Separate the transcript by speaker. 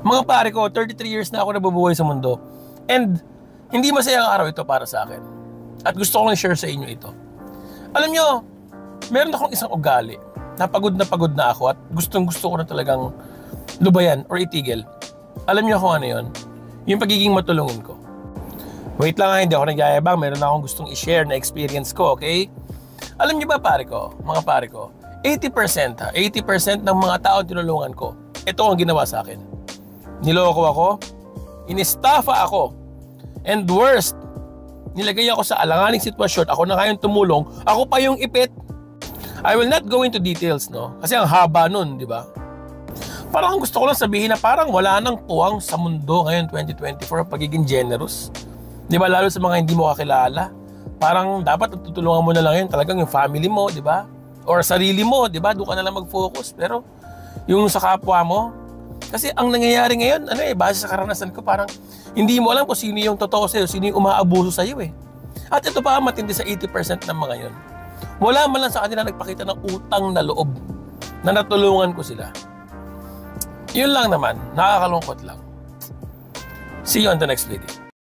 Speaker 1: Mga pare ko, 33 years na ako nabubuhay sa mundo. And hindi masayang araw ito para sa akin. At gusto ko lang share sa inyo ito. Alam nyo, meron akong isang ugali. Napagod na ako at gusto ko na talagang lubayan or itigil. Alam nyo kung ano yun? Yung pagiging matulungin ko. Wait lang, hindi ako nagyayabang. Meron akong gustong i-share na experience ko, okay? Alam nyo ba mga pare ko, 80% ng mga tao tinulungan ko, ito ang ginawa sa akin. Niloko ako, inistafa ako, and worst, nilagay ako sa alanganing sitwasyon, ako na kayang tumulong, ako pa yung ipit. I will not go into details, no? Kasi ang haba nun, di ba? Parang gusto ko lang sabihin na parang wala nang puwang sa mundo ngayon 2024 pagiging generous. Di ba? Lalo sa mga hindi mo kakilala. Parang dapat tutulungan mo na lang yun talagang yung family mo, di ba? Or sarili mo, di ba? Doon ka na lang mag-focus. Pero yung sa kapwa mo, kasi ang nangyayari ngayon, base sa karanasan ko, parang hindi mo alam kung sino yung totoo sa'yo, sino yung umaabuso sa'yo eh. At ito pa matindi sa 80% ng mga yun. Wala man lang sa kanila nagpakita ng utang na loob na natulungan ko sila. Yun lang naman, nakakalungkot lang. See you on the next video.